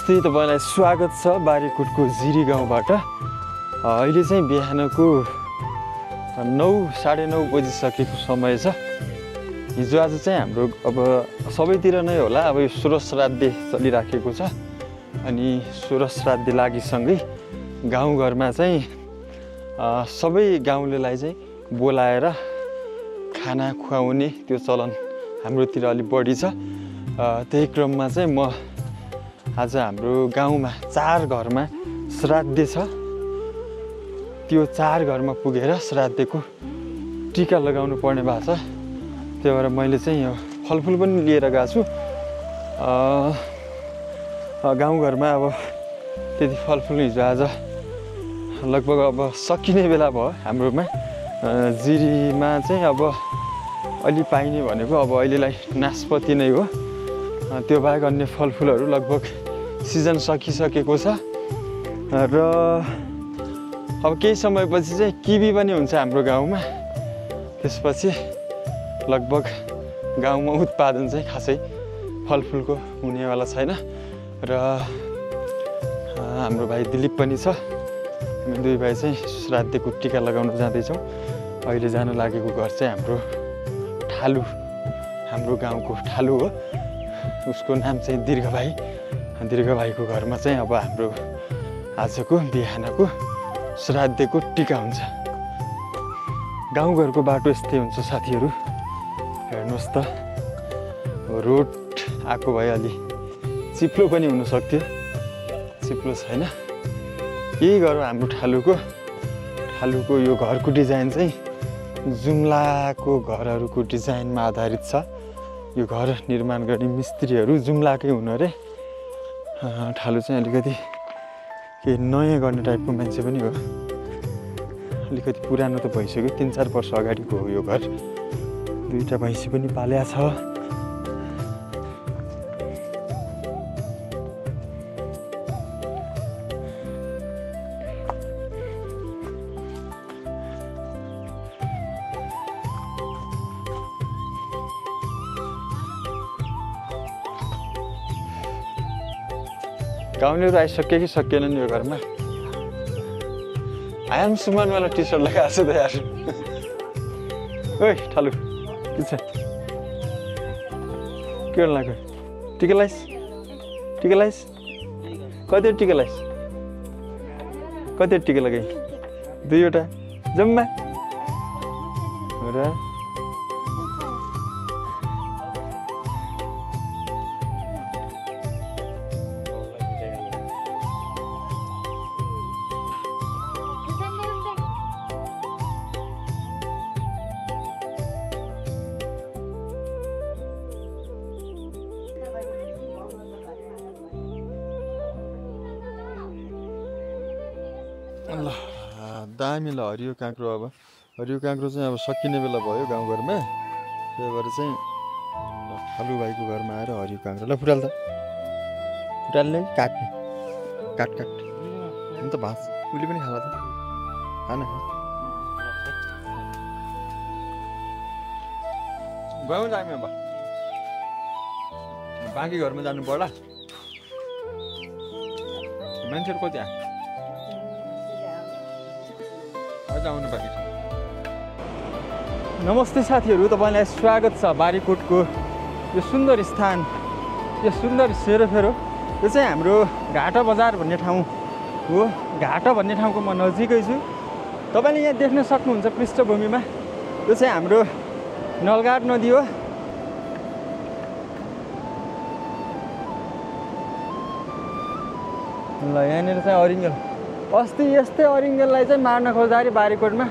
नमस्ते, तपाईलाई स्वागत छ बारीकोटको जिरी गाउँबाट। अहिले चाहिँ बिहानको 9:30 बजिसकेको समय छ। हिजो आज चाहिँ हाम्रो अब सबैतिर नै होला, अब यो षोडश श्राद्ध चलिराखेको छ। अनि षोडश श्राद्ध लागिसँगै गाउँघरमा चाहिँ सबै गाउँलेलाई चाहिँ बोलाएर खाना खुवाउने त्यो चलन हाम्रोतिर अलि बढी छ। त्यही क्रममा चाहिँ म आज हाम्रो गाउँमा 4 घरमा श्राद्ध छ। त्यो 4 घरमा पुगेर श्राद्धको टिका लगाउनु पर्ने भएको छ। त्यही भएर मैले चाहिँ यो फलफुल पनि लिएर गएको छु। गाउँघरमा अब त्यति फलफुल हिजो आज लगभग अब सकिने बेला भयो। हाम्रोमा जिरीमा चाहिँ अब अलि पाइने भनेको अब अहिलेलाई नास्पति नै हो। त्यो बाहेक अन्य फलफुलहरू लगभग सिजन सकिसकेको छ। र अब केही समयपछि चाहिँ किवी पनि हुन्छ हाम्रो गाउँमा। त्यसपछि लगभग गाउँमा उत्पादन चाहिँ खासै फलफुलको हुनेवाला छैन। र हाम्रो भाइ दिलीप पनि छ। हामी दुई भाइ चाहिँ श्राद्धको टिका लगाउन जाँदैछौँ। अहिले जान लागेको घर चाहिँ हाम्रो ठालु, हाम्रो गाउँको ठालु हो। उसको नाम चाहिँ दीर्घ भाइ। दीर्घ भाइको घरमा चाहिँ अब हाम्रो आजको बिहानको श्राद्धको टिका हुन्छ। गाउँघरको बाटो यस्तै हुन्छ साथीहरू। हेर्नुहोस् त, रोड आएको भए अलि चिप्लो पनि हुन सक्थ्यो, चिप्लो छैन। यही घर हाम्रो ठालुको यो घरको डिजाइन चाहिँ जुम्लाको घरहरूको डिजाइनमा आधारित छ। यो घर निर्माण गर्ने मिस्त्रीहरू जुम्लाकै हुनु अरे। ठालु चाहिँ अलिकति केही नयाँ गर्ने टाइपको मान्छे पनि हो। अलिकति पुरानो त भइसक्यो, 3-4 वर्ष अगाडिको हो यो घर। 2टा भैँसी पनि पाल्या छ। गाउँले आइसक्यो कि सकिएन नि यो घरमा। आई एम सुमन वाला टी सर्ट लगाएको छु त यार। ओइ ठालु के छ, के गर्नु लाग्यो? टिका लाइस कति टिका लाइस? कति टिका लगाइ? 2वटा जम्मा र ल दामी। ल हरियो काँक्रो, अब हरियो काँक्रो चाहिँ अब सकिने बेला भयो गाउँघरमा। त्यही भएर चाहिँ ठालु भाइको घरमा आएर हरियो काँक्रो। ल फुटाल त, फुटाल्ने काट्ने, काट अन्त भाँच उसले पनि खाला त, खाना गयौँ दामी। अब बाँकी घरमा जानु पर्ला। मान्छेहरू कति आउनु बाँकी छ। नमस्ते साथीहरू, तपाईँलाई स्वागत छ बारीकोटको यो सुन्दर स्थान, यो सुन्दर सेरोफेरो। यो चाहिँ हाम्रो घाटा बजार भन्ने ठाउँ हो। घाटा भन्ने ठाउँको म नजिकै छु। तपाईँले यहाँ देख्न सक्नुहुन्छ पृष्ठभूमिमा, यो चाहिँ हाम्रो नलगाड नदी हो। ल यहाँनिर चाहिँ अरिङ्गल, अस्ति यस्तै अरिङ्गललाई चाहिँ मार्न खोज्दाखेरि बारीकोटमा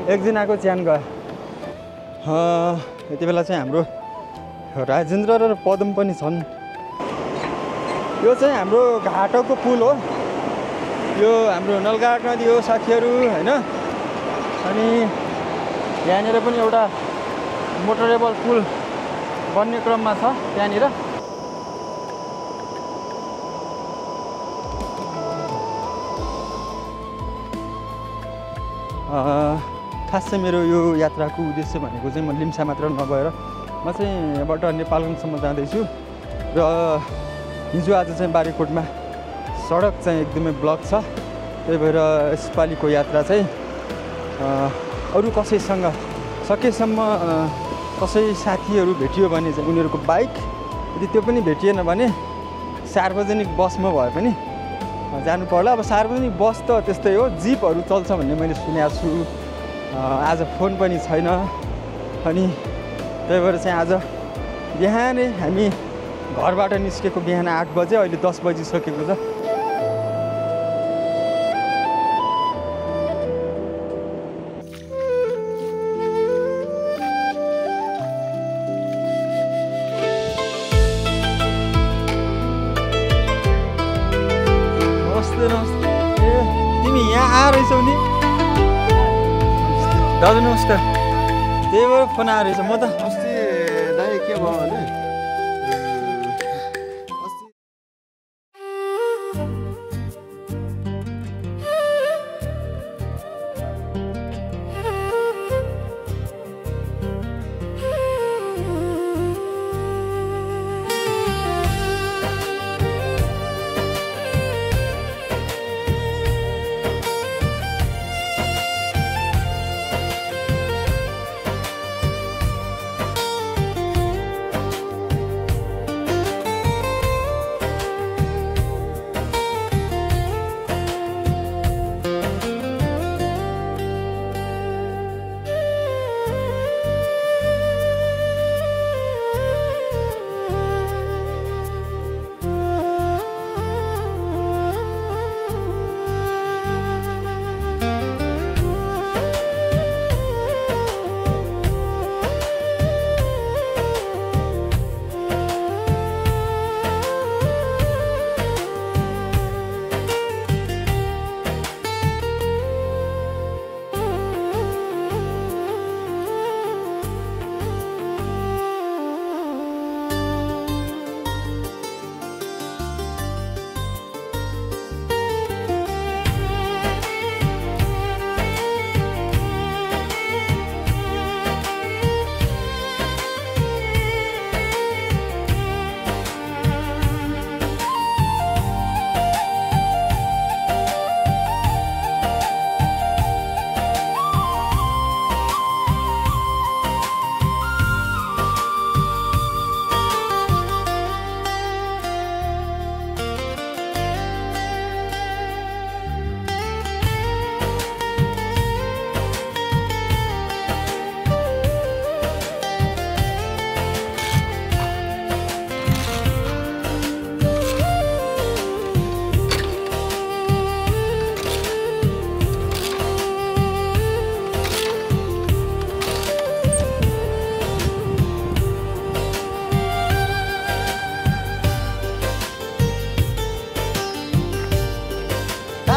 एकजनाको ज्यान गयो। यति बेला चाहिँ हाम्रो राजेन्द्र र पदम पनि छन्। यो चाहिँ हाम्रो घाटको पुल हो। यो हाम्रो नलगाड नदी हो साथीहरू, होइन। अनि यहाँनिर पनि एउटा मोटरेबल पुल बन्ने क्रममा छ त्यहाँनिर। खास चाहिँ मेरो यो यात्राको उद्देश्य भनेको चाहिँ म लिम्सा मात्र नभएर म चाहिँ यहाँबाट नेपालगञ्जसम्म जाँदैछु। र हिजो आज चाहिँ बारीकोटमा सडक चाहिँ एकदमै ब्लक छ। त्यही भएर यसपालिको यात्रा चाहिँ अरू कसैसँग सकेसम्म कसै साथीहरू भेटियो भने चाहिँ उनीहरूको बाइक, यदि त्यो पनि भेटिएन भने सार्वजनिक बसमा भए पनि जानु पर्ला। अब सार्वजनिक बस त त्यस्तै हो, जिपहरू चल्छ भन्ने मैले सुनेको छु। आज फोन पनि छैन अनि त्यही भएर चाहिँ आज बिहानै हामी घरबाट निस्केको बिहान 8 बजे, अहिले 10 बजिसकेको छ। नमस्ते। ए तिमी यहाँ आएर रहेछौ नि? दाजु नमस्कार। त्यही भएर फोन आएर रहेछ। म त अस्ति दाइ के भयो भने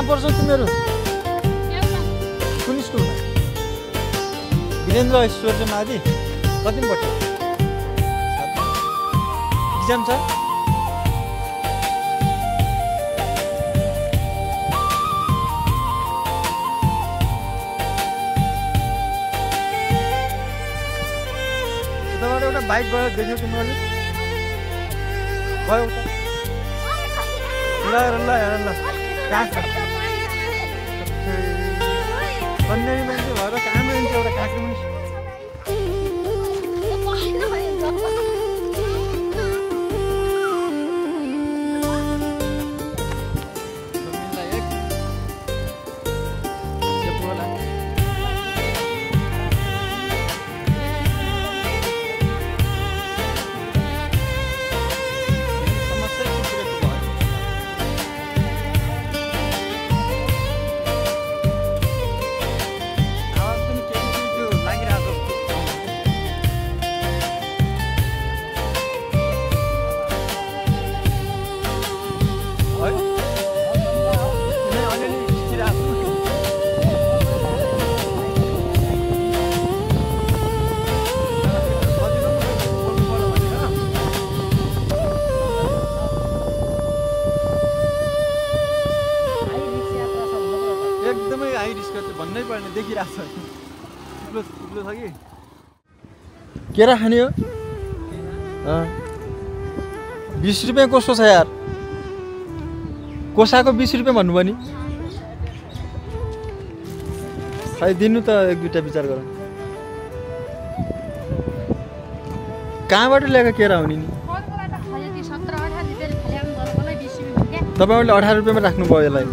पर्छ तिमीहरू? कुन स्कुलमा? वीरेन्द्र ऐश्वर्य माथि कति पढ्छ? इक्जाम छ? यताबाट एउटा बाइक गयो देख्यौ तिमीहरूले? गयो ल कहाँ कन्यारी मान्छे भएर कहाँ मान्छे एउटा काँक्रो मान्छे भन्नै पर्ने देखिरहेको छ। थुप्रो छ कि केरा खाने हो? 20 रुपियाँ कस्तो छ यार? कोसाको 20 रुपियाँ भन्नुभयो नि खै दिनु त एक दुईटा विचार गर कहाँबाट ल्याएको केरा हुने नि तपाईँहरूले 18 रुपियाँमा राख्नुभयो यसलाई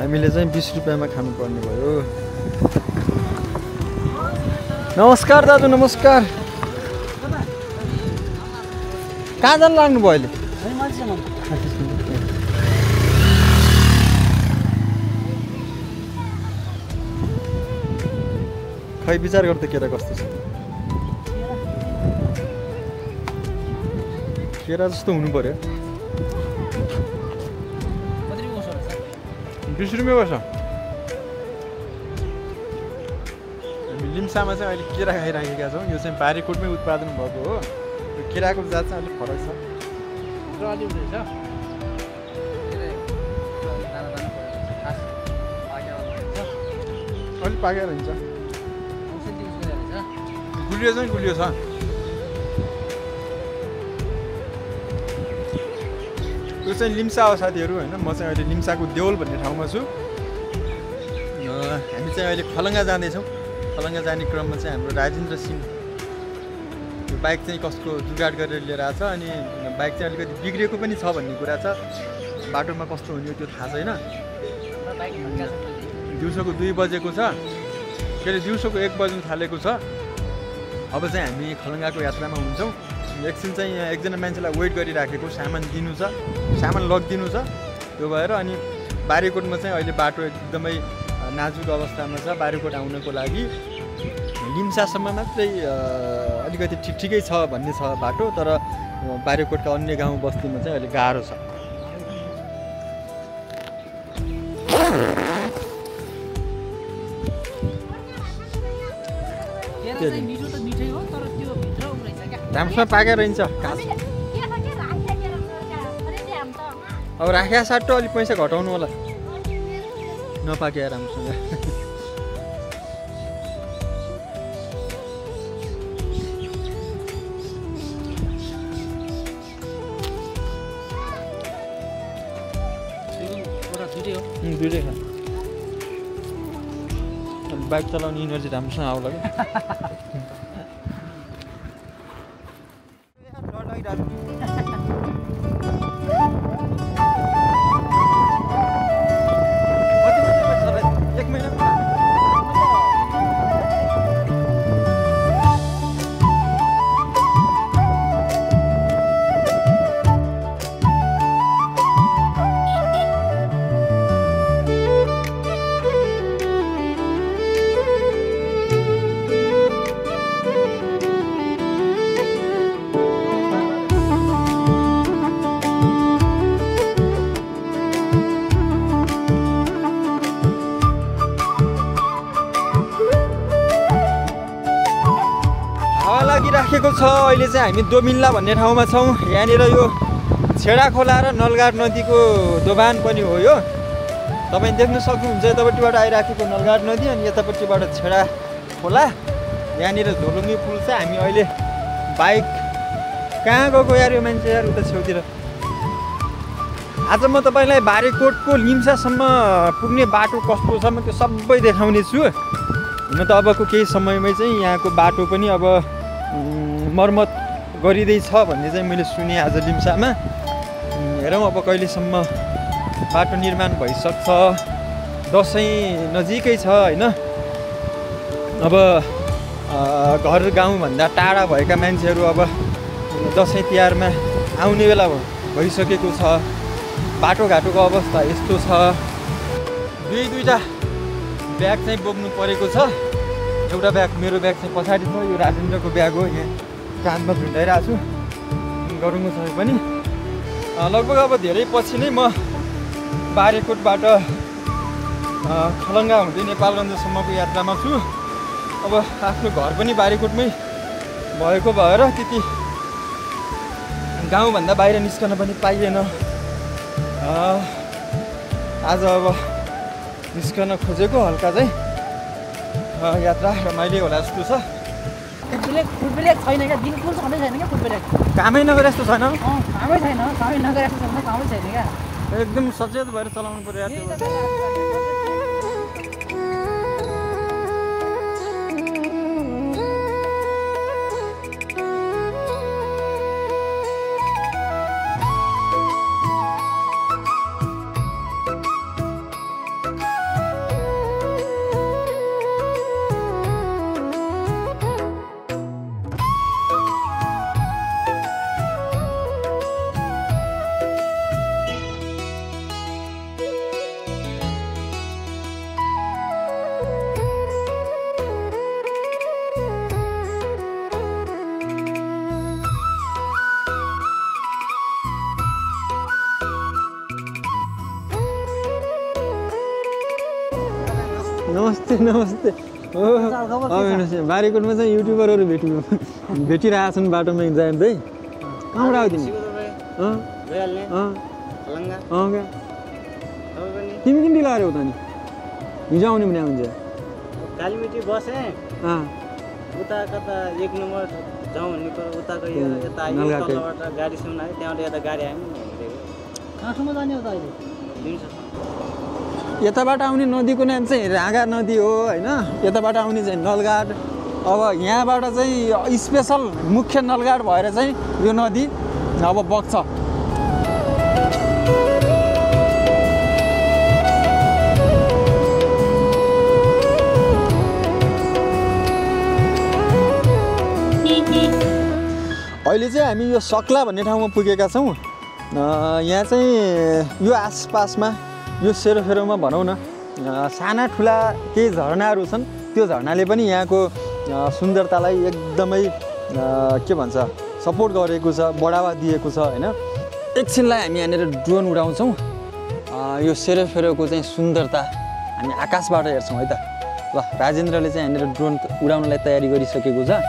हामीले चाहिँ 20 रुपियाँमा खानुपर्ने भयो नमस्कार दाजु नमस्कार कहाँ जानु लाग्नुभयो अहिले खै विचार गर्दा केरा कस्तो छ केरा जस्तो हुनु पर्यो 20 रुपियाँ पर्छ हामी लिम्सामा चाहिँ अहिले केरा खाइराखेका छौँ यो चाहिँ बारीकोटमै उत्पादन भएको हो यो केराको जात चाहिँ अलिक फरक छ अलिक पाकेर हुन्छ गुलियो चाहिँ गुलियो छ यो चाहिँ लिम्सा हो साथीहरू होइन म चाहिँ अहिले लिम्साको देउल भन्ने ठाउँमा छु हामी चाहिँ अहिले खलङ्गा जाँदैछौँ खलङ्गा जाने क्रममा चाहिँ हाम्रो राजेन्द्र सिंह यो बाइक चाहिँ कसको जुगाड गरेर लिएर आएको छ अनि बाइक चाहिँ अलिकति बिग्रिएको पनि छ भन्ने कुरा छ बाटोमा कस्तो हुने त्यो थाहा छैन दिउँसोको 2 बजेको छ के अरे दिउँसोको 1 बज्नु थालेको छ अब चाहिँ हामी खलङ्गाको यात्रामा हुन्छौँ एकछिन चाहिँ यहाँ एकजना मान्छेलाई वेट गरिराखेको सामान दिनु छ सामान लगिदिनु छ त्यो भएर अनि बारीकोटमा चाहिँ अहिले बाटो एकदमै नाजुक अवस्थामा छ बारीकोट आउनको लागि लिम्सासम्म मात्रै अलिकति ठिकै छ भन्ने छ बाटो तर बारीकोटका अन्य गाउँ बस्तीमा चाहिँ अहिले गाह्रो छ राम्रोसँग पाकेर रहन्छ अब राखेको साटो अलिक पैसा घटाउनु होला नपाके राम्रोसँग दुइटै खा बाइक चलाउने इनर्जी राम्रोसँग आउला राखेको छ अहिले चाहिँ हामी दोमिल्ला भन्ने ठाउँमा छौँ यहाँनिर यो छेडा खोला र नलगाड नदीको दोभान पनि हो यो तपाईँ देख्न सक्नुहुन्छ यतापट्टिबाट आइराखेको नलगाड नदी अनि यतापट्टिबाट छेडा खोला यहाँनिर धोलुङ्गी पुल छ हामी अहिले बाइक कहाँ गएको यार यो मान्छे यार उता छेउतिर आज म तपाईँलाई बारीकोटको लिम्सासम्म पुग्ने बाटो कस्तो छ म त्यो सबै देखाउने छु हुन त अबको केही समयमै चाहिँ यहाँको बाटो पनि अब मर्मत गरिँदैछ भन्ने चाहिँ मैले सुने आज लिम्सामा हेरौँ अब कहिलेसम्म बाटो निर्माण भइसक्छ दसैँ नजिकै छ होइन अब घर गाउँभन्दा टाढा भएका मान्छेहरू अब दसैँ तिहारमा आउने बेला भइसकेको छ बाटोघाटोको अवस्था यस्तो छ दुईटा ब्याग चाहिँ बोक्नु परेको छ एउटा ब्याग मेरो ब्याग चाहिँ पछाडि छ यो राजेन्द्रको ब्याग हो यहाँ काँधमा झुन्डाइरहेको छु गरौँको छ पनि लगभग अब धेरै पछि नै म बारीकोटबाट खलङ्गा हुँदै नेपालगञ्जसम्मको यात्रामा छु अब आफ्नो घर पनि बारीकोटमै भएको भएर त्यति गाउँभन्दा बाहिर निस्कन पनि पाइएन आज अब निस्कन खोजेको हल्का चाहिँ यात्रा रमाइलो होला जस्तो छ फुटबल छैन क्या बिल्कुल छँदै छैन क्या फुटबल कामै नगरे जस्तो छैन कामै छैन कामै नगरे जस्तो छैन कामै छैन क्या एकदम सचेत भएर चलाउनु पर्यो त्यो नमस्ते नमस्ते बारीकोटमा चाहिँ युट्युबरहरू भेटिरहेछन् बाटोमा जाँदै कहाँबाट आयो तिमी तिमी किन ढिलो आयो उता नि हिजो आउने भने आउँछ कालीमिटी बसे उता कता 1 नम्बर जाउँ भन्ने कुरा उताको यता आयो तलबाट गाडी सुनायो त्यहाँबाट यता गाडी आयो नि काठमा जाने हो त अहिले यताबाट आउने नदीको नाम चाहिँ राँगा नदी हो होइन यताबाट आउने चाहिँ नलघाट अब यहाँबाट चाहिँ स्पेसल मुख्य नलघाट भएर चाहिँ यो नदी अब बग्छ अहिले चाहिँ हामी यो सक्ला भन्ने ठाउँमा पुगेका छौँ यहाँ चाहिँ यो आसपासमा यो सेरोफेरोमा भनौँ न साना ठुला केही झरनाहरू छन् त्यो झरनाले पनि यहाँको सुन्दरतालाई एकदमै के भन्छ सपोर्ट गरेको छ बढावा दिएको छ होइन एकछिनलाई हामी यहाँनिर ड्रोन उडाउँछौँ यो सेरोफेरोको चाहिँ सुन्दरता हामी आकाशबाट हेर्छौँ है त ल राजेन्द्रले चाहिँ यहाँनिर ड्रोन उडाउनलाई तयारी गरिसकेको छ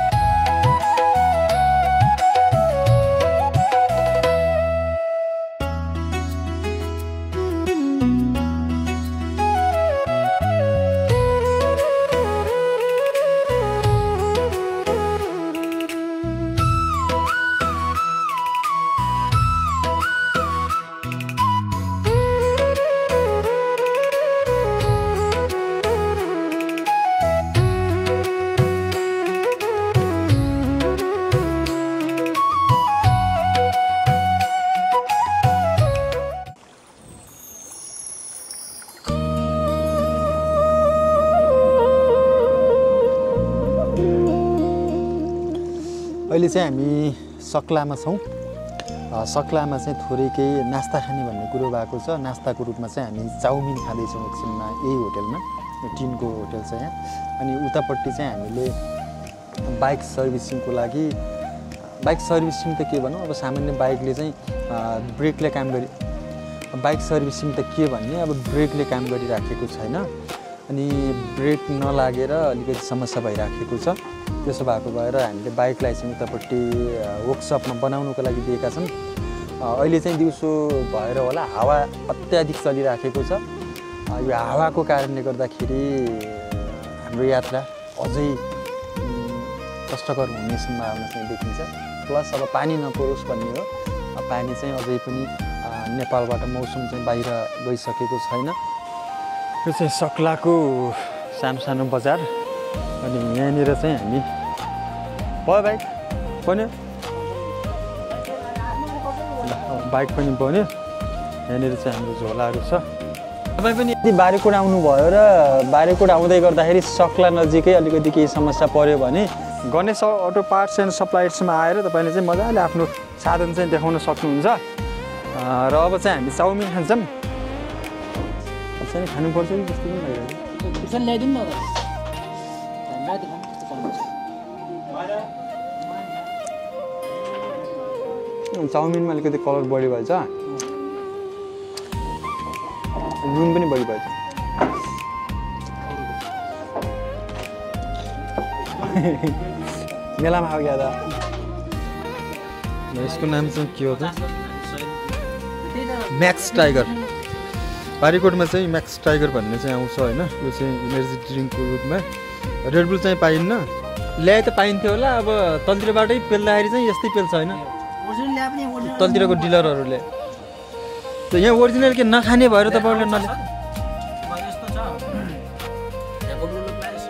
अहिले चाहिँ हामी सक्लामा छौँ सक्लामा चाहिँ थोरै केही नास्ता खाने भन्ने कुरो भएको छ नास्ताको रूपमा चाहिँ हामी चाउमिन खाँदैछौँ एकछिनमा यही होटलमा टिनको होटल छ यहाँ अनि उतापट्टि चाहिँ हामीले बाइक सर्भिसिङको लागि बाइक सर्भिसिङ त के भनौँ अब सामान्य बाइकले चाहिँ ब्रेकले काम बाइक सर्भिसिङ त के भन्ने अब ब्रेकले काम गरिराखेको छैन अनि ब्रेक नलागेर अलिकति समस्या भइराखेको छ त्यसो भएको भएर हामीले बाइकलाई चाहिँ उतापट्टि वर्कसपमा बनाउनुको लागि दिएका छन् अहिले चाहिँ दिउँसो भएर होला हावा अत्याधिक चलिराखेको छ यो हावाको कारणले गर्दाखेरि हाम्रो यात्रा अझै कष्टकर हुने सम्भावना चाहिँ देखिन्छ प्लस अब पानी नपरोस् भन्ने हो पानी चाहिँ अझै पनि नेपालबाट मौसम चाहिँ बाहिर गइसकेको छैन यो चाहिँ सक्लाको सानो सानो बजार अनि यहाँनिर चाहिँ हामी भयो बाइक बन्यो बाइक पनि बन्यो यहाँनिर चाहिँ हाम्रो झोलाहरू छ तपाईँ पनि यदि बारीकोट आउनुभयो र बारीकोट आउँदै गर्दाखेरि सक्ला नजिकै अलिकति केही समस्या पऱ्यो भने गणेश अटो पार्ट्स एन्ड सप्लायर्समा आएर तपाईँले चाहिँ मजाले आफ्नो साधन चाहिँ देखाउन सक्नुहुन्छ र अब चाहिँ हामी चाउमिन खान्छौँ चाहिँ खानुपर्छ कि जस्तो पनि लागिरहेको ल्याइदिउँ न चाउमिनमा अलिकति कलर बढी भएछ नुन पनि बढी भएछ मेलामा खाऊ क्या यसको नाम चाहिँ के हो त म्याक्स टाइगर बारीकोटमा चाहिँ म्याक्स टाइगर भन्ने चाहिँ आउँछ होइन यो चाहिँ इनर्जी ड्रिङ्कको रूपमा रेडबुल चाहिँ पाइन्न ल्याए त पाइन्थ्यो होला अब तलतिरबाटै पेल्दाखेरि चाहिँ यस्तै पेल्छ होइन तलतिरको डिलरहरूले त यहाँ ओरिजिनल के नखाने भएर तपाईँहरूले नले यस्तो छ त्यहाँको लुलु प्राइस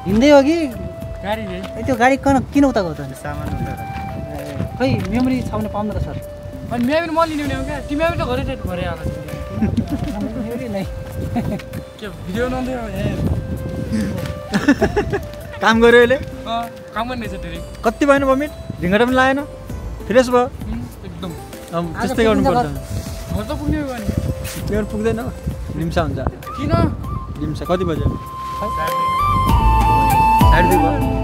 हिँड्दै हो कि त्यो गाडी किन उता गयो त सामान उता खै मेमोरी छ भने पाउँदैन सर अनि मेमोरी म लिने भने क्या तिमी त घरै डेट भरे आला मेमोरी नै के भिडियो नआउँदै काम गर्यो अहिले काम गर्ने छ धेरै कति भएन बमिट झिङ्गटा पनि लाएन फ्रेस भयो एकदम त्यस्तै गर्नुपर्छ घर त पुग्ने हो भने त्यो पुग्दैन लिम्सा हुन्छ किन लिम्सा कति बज्यो 2:30 भयो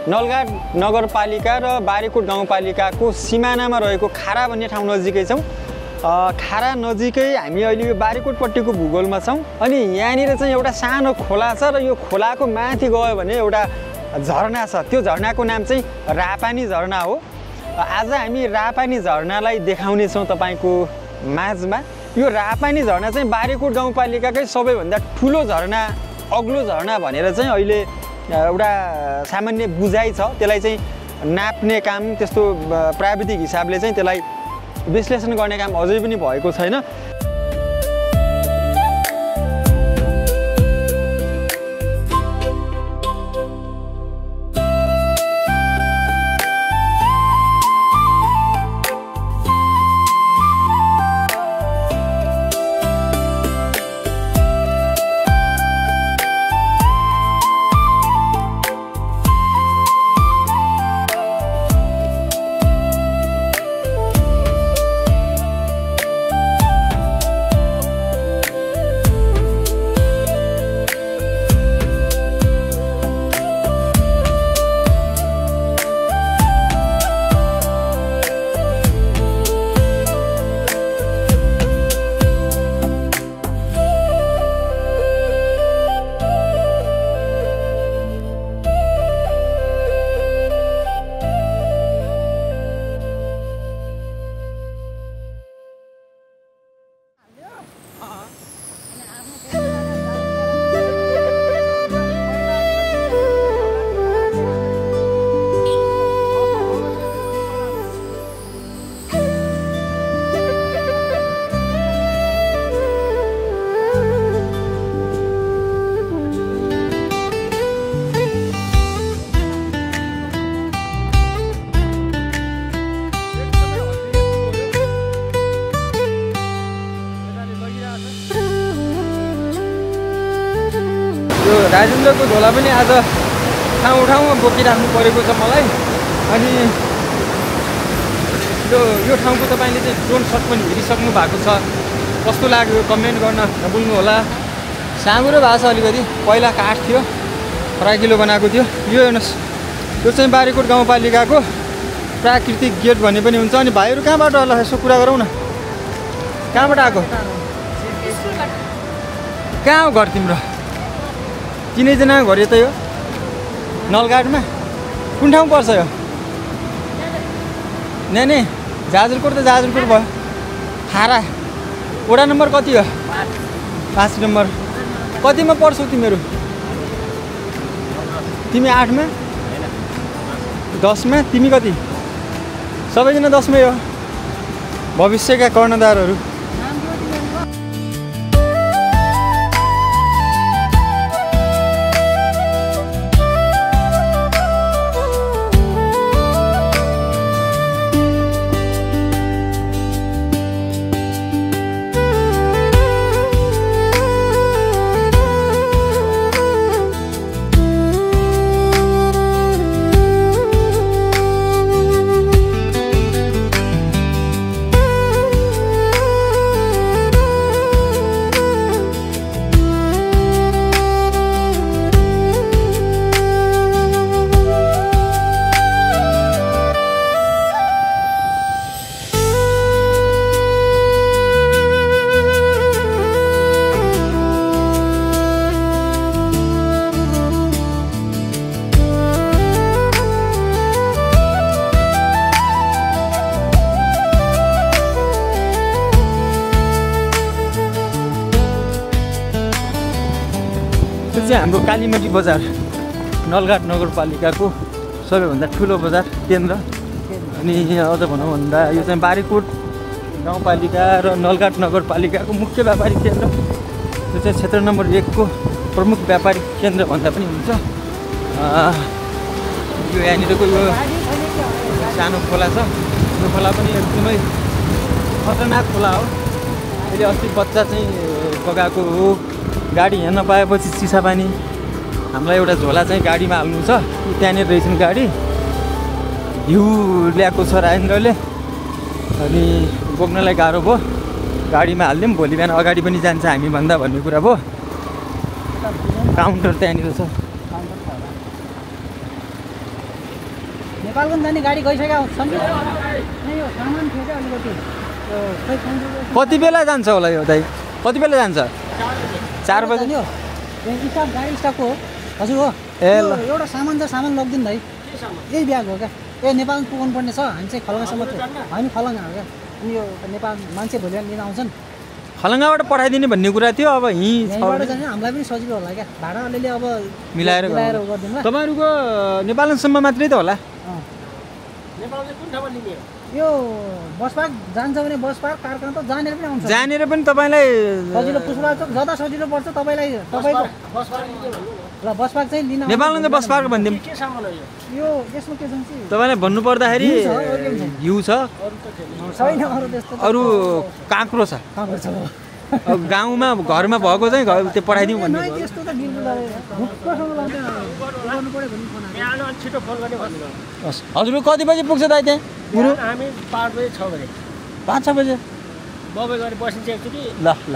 नलघाट नगरपालिका र बारीकोट गाउँपालिकाको सिमानामा रहेको खारा भन्ने ठाउँ नजिकै छौँ। खारा नजिकै हामी अहिले यो बारीकोटपट्टिको भूगोलमा छौँ। अनि यहाँनिर चाहिँ एउटा सानो खोला छ र यो खोलाको माथि गयो भने एउटा झरना छ। त्यो झरनाको नाम चाहिँ रापानी झरना हो। आज हामी रापानी झरनालाई देखाउने छौँ तपाईँको माझमा। यो रापानी झरना चाहिँ बारीकोट गाउँपालिकाकै सबैभन्दा ठुलो झरना, अग्लो झरना भनेर चाहिँ अहिले एउटा सामान्य बुझाइ छ। त्यसलाई चाहिँ नाप्ने काम, त्यस्तो प्राविधिक हिसाबले चाहिँ त्यसलाई विश्लेषण गर्ने काम अझै पनि भएको छैन। राजेन्द्रको झोला पनि आज ठाउँ ठाउँमा बोकिराख्नु परेको छ मलाई। अनि यो ठाउँको तपाईँले चाहिँ ड्रोन सट पनि हेरिसक्नु भएको छ, कस्तो लाग्यो कमेन्ट गर्न नभुल्नु होला। साँगुरो भएको छ अलिकति, पहिला काठ थियो फराकिलो बनाएको थियो। यो हेर्नुहोस्, यो चाहिँ बारीकोट गाउँपालिकाको प्राकृतिक गेट भन्ने पनि हुन्छ। अनि भाइहरू कहाँबाट होला यसो कुरा गरौँ न, कहाँबाट आएको, कहाँ हो घर तिम्रो? चिनैजना घर यतै हो नलगाडमा? कुन ठाउँ पर्छ यो? नानी जाजरकोट त जाजरकोट भयो। थारा वडा नम्बर कति हो? 5 नम्बर। कतिमा पढ्छौ तिमीहरू? तिमी 8मा? 10मा? तिमी कति? सबैजना 10मै हो। भविष्यका कर्णधारहरू। हाम्रो कालीमती बजार नलघाट नगरपालिकाको सबैभन्दा ठुलो बजार केन्द्र। अनि अझ भनौँ भन्दा यो चाहिँ बारीकोट गाउँपालिका र नलघाट नगरपालिकाको मुख्य व्यापारिक केन्द्र। यो चाहिँ क्षेत्र नम्बर 1 को प्रमुख व्यापारिक केन्द्र भन्दा पनि हुन्छ। यो यहाँनिरको यो सानो खोला छ, यो खोला पनि एकदमै खतरनाक खोला हो। अहिले अस्ति बच्चा चाहिँ बगाएको हो, गाडी यहाँ नपाएपछि चिसा पानी हामीलाई एउटा झोला चाहिँ गाडीमा हाल्नु छ। त्यहाँनिर रहेछन् गाडी, हिउँ ल्याएको छ राजेन्द्रले, अनि बोक्नलाई गाह्रो भयो। गाडीमा हालिदिउँ, भोलि बिहान अगाडि पनि जान्छ हामी भन्दा भन्ने कुरा भयो। काउन्टर त्यहाँनिर छ। नेपालको जाने गाडी गइसक्यो। कति बेला जान्छ होला यो दाइ? कति बेला जान्छ? 4 बजे। स्टाफ गाडी स्टाफको हो हजुर हो। ए ल, एउटा सामान लगिदिनु भाइ। यही ब्याग हो क्या? ए नेपाल पुग्नु पर्ने छ, हामी चाहिँ खलङ्गासम्म हामी खलङ्गा हो क्या। अनि यो नेपाल मान्छे भोलि लिन आउँछन्, खलङ्गाबाट पठाइदिने भन्ने कुरा थियो। अब यहीँबाट जाने हामीलाई पनि सजिलो होला क्या, भाडा अलिअलि अब मिलाएर गरिदिनु। तपाईँहरूको नेपालसम्म मात्रै त होला? यो बस पार्क जान्छ भने बस पार्क कारखाना त जानेर पनि आउँछ। जानेर पनि तपाईँलाई सजिलो पुसुला चोक जता सजिलो पर्छ तपाईँलाई। तपाईँको ल बस पार्क चाहिँ लिन नेपालमा चाहिँ बस पार्क भनिदिउँ। यो यसमा के छ तपाईँलाई भन्नु पर्दाखेरि घिउ छ, छैन अरू त्यस्तो। अरू काँक्रो छ। अब गाउँमा घरमा भएको चाहिँ त्यो पठाइदिउँ भन्ने। त्यस्तो त गर्नु पर्यो भन्ने फोन आयो। छिटो फोन गर्ने भन्नु। हजुर कति बजी पुग्छ दाइ त्यहाँ? हामी 5 बजे 6 बजे 5-6 बजे बबे गरी बसिन्छ एकचोटि। ल ल।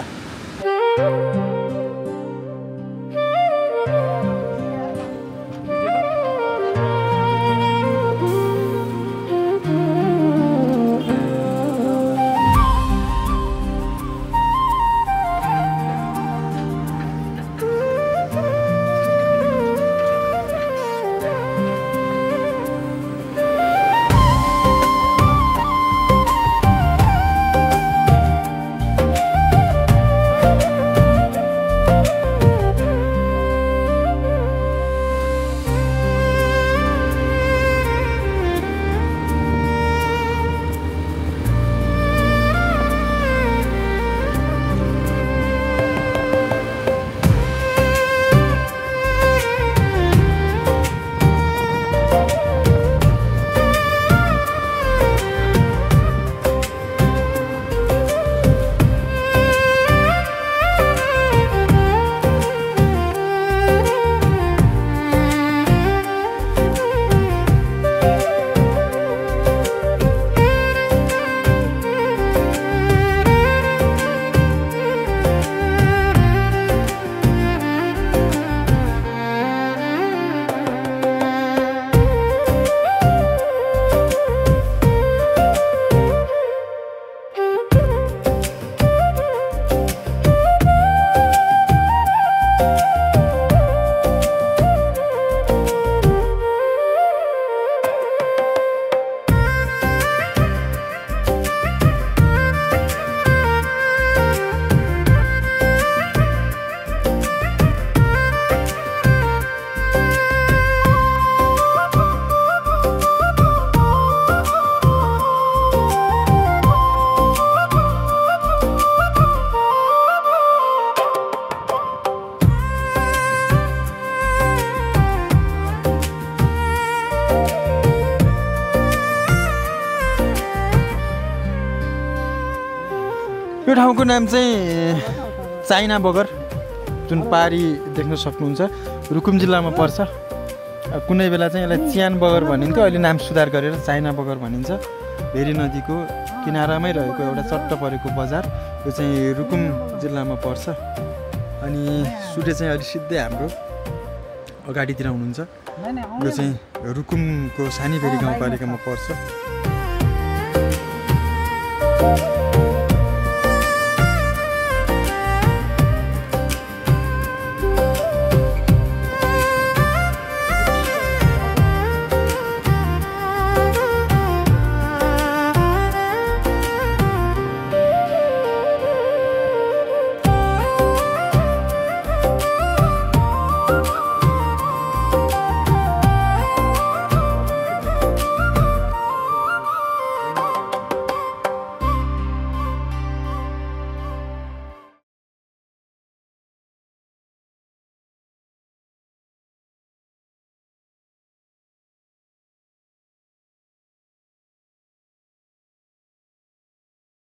यो ठाउँको नाम चाहिँ चाइना बगर, जुन पारी देख्न सक्नुहुन्छ, रुकुम जिल्लामा पर्छ। कुनै बेला चाहिँ यसलाई चियान बगर भनिन्थ्यो, अहिले नाम सुधार गरेर चाइना बगर भनिन्छ। भेरी नदीको किनारामै रहेको एउटा चट्ट परेको बजार, यो चाहिँ रुकुम जिल्लामा पर्छ। अनि सूर्य चाहिँ अलि सिधै हाम्रो अगाडितिर हुनुहुन्छ। यो चाहिँ रुकुमको सानीभेरी गाउँपालिकामा पर्छ।